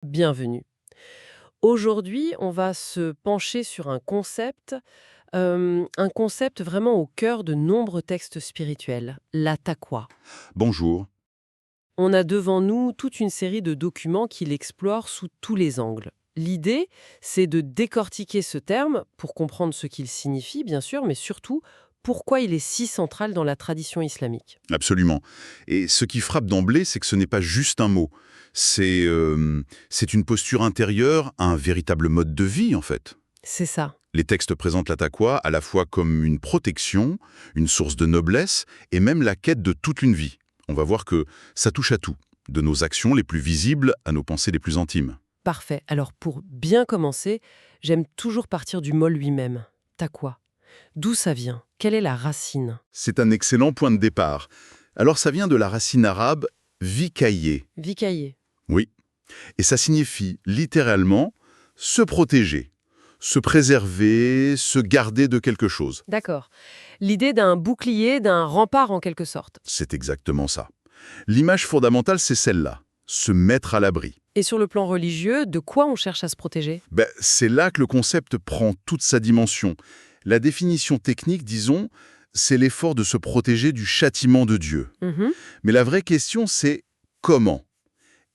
Bienvenue. Aujourd'hui, on va se pencher sur un concept vraiment au cœur de nombreux textes spirituels, la taqwa. Bonjour. On a devant nous toute une série de documents qui l'explorent sous tous les angles. L'idée, c'est de décortiquer ce terme pour comprendre ce qu'il signifie, bien sûr, mais surtout pourquoi il est si central dans la tradition islamique. Absolument. Et ce qui frappe d'emblée, c'est que ce n'est pas juste un mot. C'est une posture intérieure, un véritable mode de vie, en fait. C'est ça. Les textes présentent la taqwa à la fois comme une protection, une source de noblesse, et même la quête de toute une vie. On va voir que ça touche à tout, de nos actions les plus visibles à nos pensées les plus intimes. Parfait. Alors pour bien commencer, j'aime toujours partir du mot lui-même. Taqwa. D'où ça vient? Quelle est la racine? C'est un excellent point de départ. Alors ça vient de la racine arabe vikaye. Vikailler. Oui. Et ça signifie littéralement se protéger, se préserver, se garder de quelque chose. D'accord. L'idée d'un bouclier, d'un rempart en quelque sorte. C'est exactement ça. L'image fondamentale, c'est celle-là, se mettre à l'abri. Et sur le plan religieux, de quoi on cherche à se protéger? C'est là que le concept prend toute sa dimension. La définition technique, disons, c'est l'effort de se protéger du châtiment de Dieu. Mhm. Mais la vraie question, c'est comment?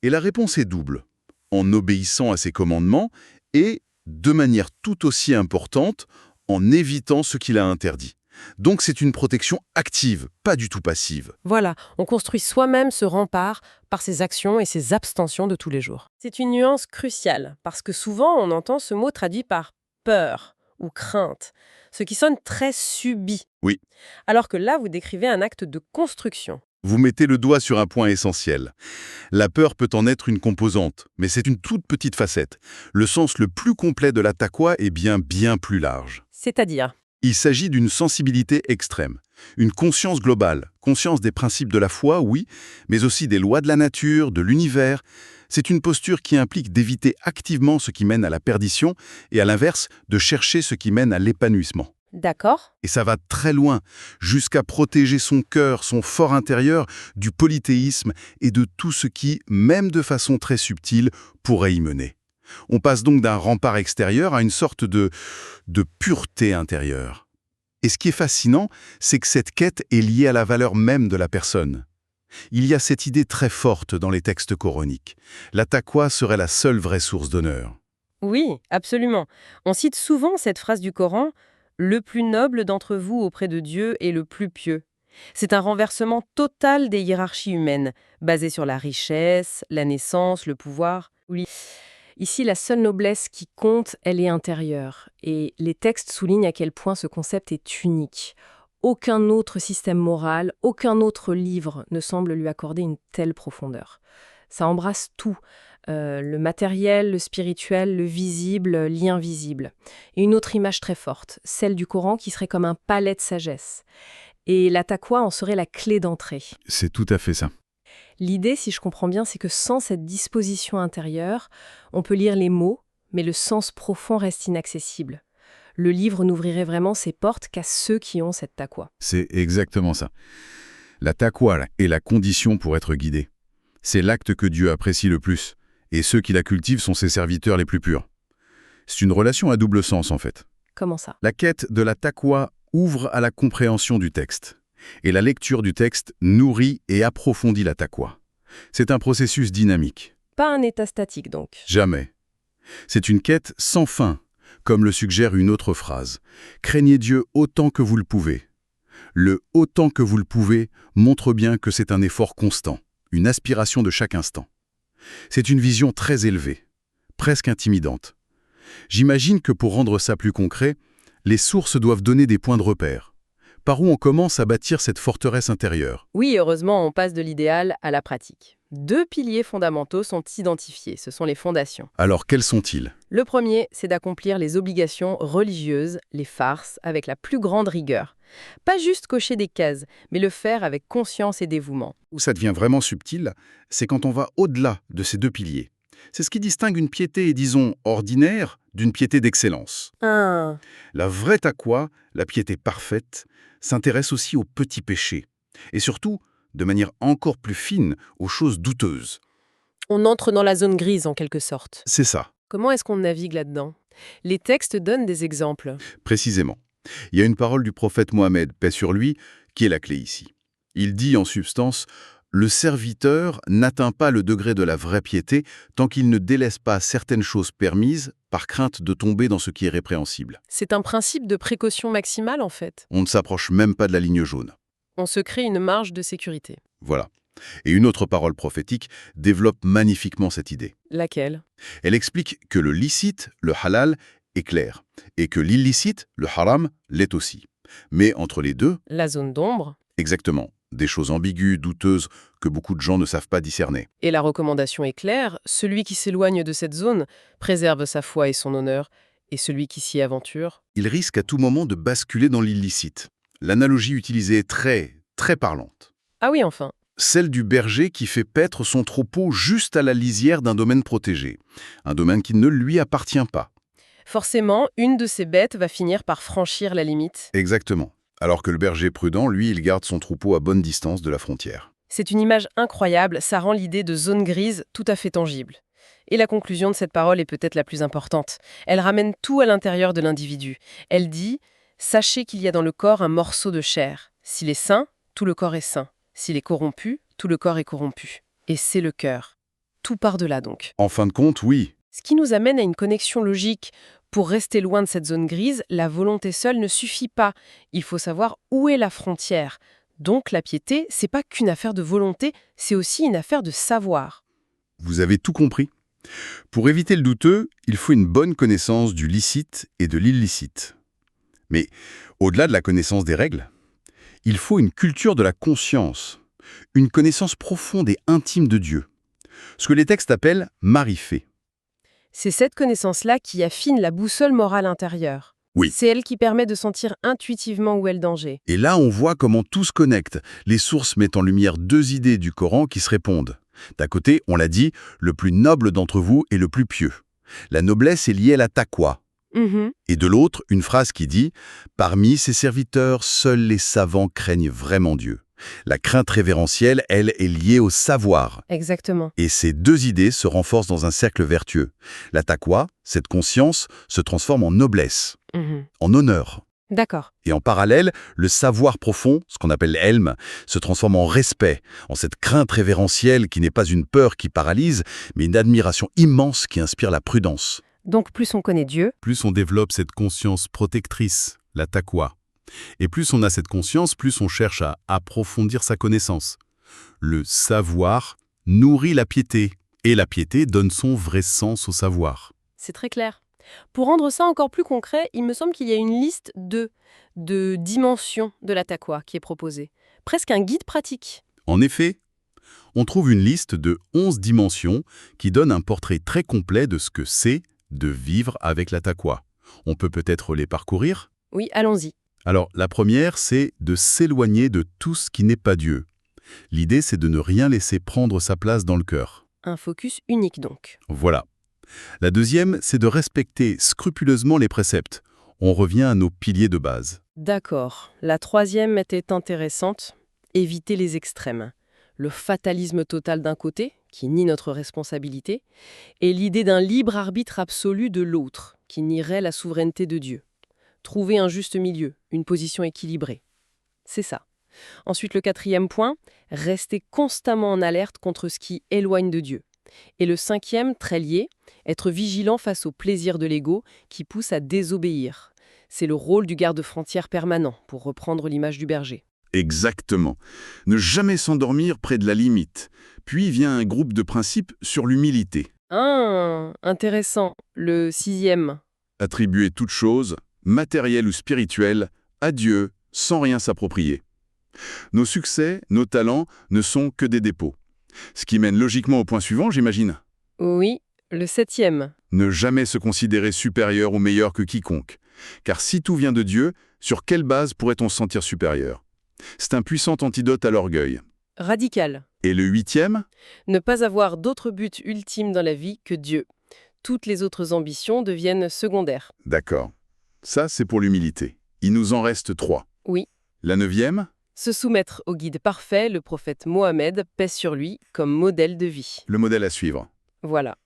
Et la réponse est double. En obéissant à ses commandements et, de manière tout aussi importante, en évitant ce qu'il a interdit. Donc c'est une protection active, pas du tout passive. Voilà, on construit soi-même ce rempart par ses actions et ses abstentions de tous les jours. C'est une nuance cruciale, parce que souvent on entend ce mot traduit par peur ou crainte, ce qui sonne très subi. Oui. Alors que là, vous décrivez un acte de construction. Vous mettez le doigt sur un point essentiel. La peur peut en être une composante, mais c'est une toute petite facette. Le sens le plus complet de la taqwa est bien plus large. C'est-à-dire? Il s'agit d'une sensibilité extrême, une conscience globale, conscience des principes de la foi, oui, mais aussi des lois de la nature, de l'univers. C'est une posture qui implique d'éviter activement ce qui mène à la perdition et à l'inverse, de chercher ce qui mène à l'épanouissement. D'accord. Et ça va très loin, jusqu'à protéger son cœur, son fort intérieur, du polythéisme et de tout ce qui, même de façon très subtile, pourrait y mener. On passe donc d'un rempart extérieur à une sorte de pureté intérieure. Et ce qui est fascinant, c'est que cette quête est liée à la valeur même de la personne. Il y a cette idée très forte dans les textes coraniques. La taqwa serait la seule vraie source d'honneur. Oui, absolument. On cite souvent cette phrase du Coran: le plus noble d'entre vous auprès de Dieu est le plus pieux. C'est un renversement total des hiérarchies humaines, basées sur la richesse, la naissance, le pouvoir. Oui. Ici, la seule noblesse qui compte, elle est intérieure. Et les textes soulignent à quel point ce concept est unique. Aucun autre système moral, aucun autre livre ne semble lui accorder une telle profondeur. Ça embrasse tout, le matériel, le spirituel, le visible, l'invisible. Et une autre image très forte, celle du Coran qui serait comme un palais de sagesse. Et la taqwa en serait la clé d'entrée. C'est tout à fait ça. L'idée, si je comprends bien, c'est que sans cette disposition intérieure, on peut lire les mots, mais le sens profond reste inaccessible. Le livre n'ouvrirait vraiment ses portes qu'à ceux qui ont cette taqwa. C'est exactement ça. La taqwa est la condition pour être guidé. C'est l'acte que Dieu apprécie le plus, et ceux qui la cultivent sont ses serviteurs les plus purs. C'est une relation à double sens en fait. Comment ça? La quête de la taqwa ouvre à la compréhension du texte, et la lecture du texte nourrit et approfondit la taqwa. C'est un processus dynamique. Pas un état statique donc. Jamais. C'est une quête sans fin, comme le suggère une autre phrase. Craignez Dieu autant que vous le pouvez. Le « autant que vous le pouvez » montre bien que c'est un effort constant, une aspiration de chaque instant. C'est une vision très élevée, presque intimidante. J'imagine que pour rendre ça plus concret, les sources doivent donner des points de repère. Par où on commence à bâtir cette forteresse intérieure? Oui, heureusement, on passe de l'idéal à la pratique. 2 piliers fondamentaux sont identifiés, ce sont les fondations. Alors quels sont-ils? Le premier, c'est d'accomplir les obligations religieuses, les farces, avec la plus grande rigueur. Pas juste cocher des cases, mais le faire avec conscience et dévouement. Où ça devient vraiment subtil, c'est quand on va au-delà de ces deux piliers. C'est ce qui distingue une piété, disons, ordinaire d'une piété d'excellence. Ah, La vraie taqwa, la piété parfaite, s'intéresse aussi aux petits péchés. Et surtout, de manière encore plus fine, aux choses douteuses. On entre dans la zone grise en quelque sorte. C'est ça, Comment est-ce qu'on navigue là-dedans? Les textes donnent des exemples. précisément. Il y a une parole du prophète Mohammed, paix sur lui, qui est la clé ici. Il dit en substance: le serviteur n'atteint pas le degré de la vraie piété tant qu'il ne délaisse pas certaines choses permises par crainte de tomber dans ce qui est répréhensible. C'est un principe de précaution maximale en fait. On ne s'approche même pas de la ligne jaune. On se crée une marge de sécurité. Voilà. Et une autre parole prophétique développe magnifiquement cette idée. Laquelle? Elle explique que le licite, le halal, est clair, et que l'illicite, le haram, l'est aussi. Mais entre les deux, La zone d'ombre. exactement, des choses ambiguës, douteuses, que beaucoup de gens ne savent pas discerner. Et la recommandation est claire, celui qui s'éloigne de cette zone préserve sa foi et son honneur, et celui qui s'y aventure... Il risque à tout moment de basculer dans l'illicite. L'analogie utilisée est très, très parlante. Ah oui, enfin. Celle du berger qui fait paître son troupeau juste à la lisière d'un domaine protégé, un domaine qui ne lui appartient pas. Forcément, une de ces bêtes va finir par franchir la limite. Exactement. Alors que le berger prudent, lui, il garde son troupeau à bonne distance de la frontière. C'est une image incroyable, ça rend l'idée de zone grise tout à fait tangible. Et la conclusion de cette parole est peut-être la plus importante. Elle ramène tout à l'intérieur de l'individu. Elle dit « Sachez qu'il y a dans le corps un morceau de chair. S'il est sain, tout le corps est sain. S'il est corrompu, tout le corps est corrompu. Et c'est le cœur. » Tout part de là donc. En fin de compte, oui. Ce qui nous amène à une connexion logique. Pour rester loin de cette zone grise, la volonté seule ne suffit pas. Il faut savoir où est la frontière. Donc la piété, c'est pas qu'une affaire de volonté, c'est aussi une affaire de savoir. Vous avez tout compris. Pour éviter le douteux, il faut une bonne connaissance du licite et de l'illicite. Mais au-delà de la connaissance des règles, il faut une culture de la conscience, une connaissance profonde et intime de Dieu. Ce que les textes appellent marifé. C'est cette connaissance-là qui affine la boussole morale intérieure. Oui. C'est elle qui permet de sentir intuitivement où est le danger. Et là, on voit comment tout se connecte. Les sources mettent en lumière deux idées du Coran qui se répondent. D'un côté, on l'a dit, le plus noble d'entre vous est le plus pieux. La noblesse est liée à la taqwa. Et de l'autre, une phrase qui dit « Parmi ses serviteurs, seuls les savants craignent vraiment Dieu ». La crainte révérentielle, elle, est liée au savoir. Exactement. Et ces deux idées se renforcent dans un cercle vertueux. La taqwa, cette conscience, se transforme en noblesse, en honneur. D'accord. Et en parallèle, le savoir profond, ce qu'on appelle l'elm, se transforme en respect, en cette crainte révérentielle qui n'est pas une peur qui paralyse, mais une admiration immense qui inspire la prudence. Donc plus on connaît Dieu, Plus on développe cette conscience protectrice, la taqwa. Et plus on a cette conscience, plus on cherche à approfondir sa connaissance. Le savoir nourrit la piété, et la piété donne son vrai sens au savoir. c'est très clair. Pour rendre ça encore plus concret, il me semble qu'il y a une liste de dimensions de la taqwa qui est proposée. Presque un guide pratique. En effet, on trouve une liste de 11 dimensions qui donne un portrait très complet de ce que c'est de vivre avec la taqwa. On peut peut-être les parcourir? Oui, allons-y. Alors, la première, c'est de s'éloigner de tout ce qui n'est pas Dieu. L'idée, c'est de ne rien laisser prendre sa place dans le cœur. Un focus unique donc. Voilà. La deuxième, c'est de respecter scrupuleusement les préceptes. On revient à nos piliers de base. D'accord. La troisième était intéressante. Éviter les extrêmes. Le fatalisme total d'un côté, qui nie notre responsabilité, et l'idée d'un libre arbitre absolu de l'autre, qui nierait la souveraineté de Dieu. Trouver un juste milieu, une position équilibrée. C'est ça. Ensuite, le quatrième point, rester constamment en alerte contre ce qui éloigne de Dieu. Et le cinquième, très lié, être vigilant face au plaisir de l'ego qui pousse à désobéir. C'est le rôle du garde-frontière permanent, pour reprendre l'image du berger. Exactement. Ne jamais s'endormir près de la limite. Puis vient un groupe de principes sur l'humilité. Ah, intéressant. Le sixième. Attribuer toute chose, matérielle ou spirituelle, à Dieu, sans rien s'approprier. Nos succès, nos talents, ne sont que des dépôts. Ce qui mène logiquement au point suivant, j'imagine. Oui, le septième. Ne jamais se considérer supérieur ou meilleur que quiconque. Car si tout vient de Dieu, sur quelle base pourrait-on se sentir supérieur? C'est un puissant antidote à l'orgueil. Radical. Et le huitième? Ne pas avoir d'autre but ultime dans la vie que Dieu. Toutes les autres ambitions deviennent secondaires. D'accord. Ça, c'est pour l'humilité. Il nous en reste 3. Oui. La 9e? Se soumettre au guide parfait, le prophète Mohammed pèse sur lui comme modèle de vie. Le modèle à suivre. Voilà.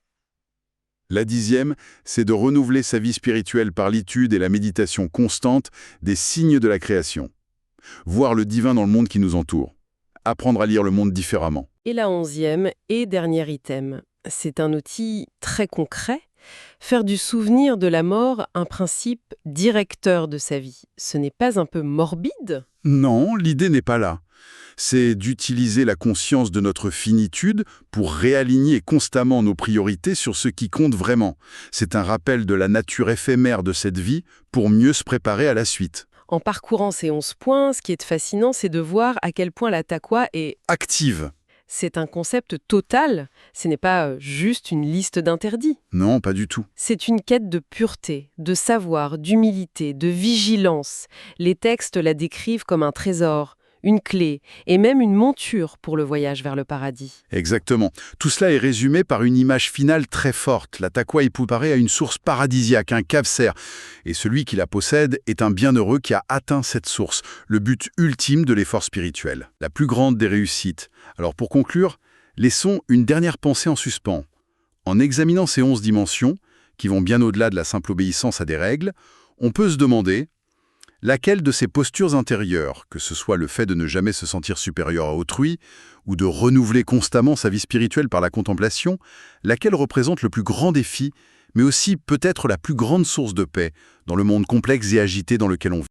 La 10e, c'est de renouveler sa vie spirituelle par l'étude et la méditation constante des signes de la création. Voir le divin dans le monde qui nous entoure. Apprendre à lire le monde différemment. Et la 11e et dernier item, c'est un outil très concret. Faire du souvenir de la mort un principe directeur de sa vie. Ce n'est pas un peu morbide ? Non, l'idée n'est pas là. C'est d'utiliser la conscience de notre finitude pour réaligner constamment nos priorités sur ce qui compte vraiment. C'est un rappel de la nature éphémère de cette vie pour mieux se préparer à la suite. En parcourant ces 11 points, ce qui est fascinant, c'est de voir à quel point la taqwa est... Active. C'est un concept total, ce n'est pas juste une liste d'interdits. Non, pas du tout. C'est une quête de pureté, de savoir, d'humilité, de vigilance. Les textes la décrivent comme un trésor, une clé et même une monture pour le voyage vers le paradis. Exactement. Tout cela est résumé par une image finale très forte. La taqwa est comparée à une source paradisiaque, un Kawthar. Et celui qui la possède est un bienheureux qui a atteint cette source, le but ultime de l'effort spirituel, la plus grande des réussites. Alors pour conclure, laissons une dernière pensée en suspens. En examinant ces 11 dimensions, qui vont bien au-delà de la simple obéissance à des règles, on peut se demander laquelle de ces postures intérieures, que ce soit le fait de ne jamais se sentir supérieur à autrui, ou de renouveler constamment sa vie spirituelle par la contemplation, laquelle représente le plus grand défi, mais aussi peut-être la plus grande source de paix dans le monde complexe et agité dans lequel on vit.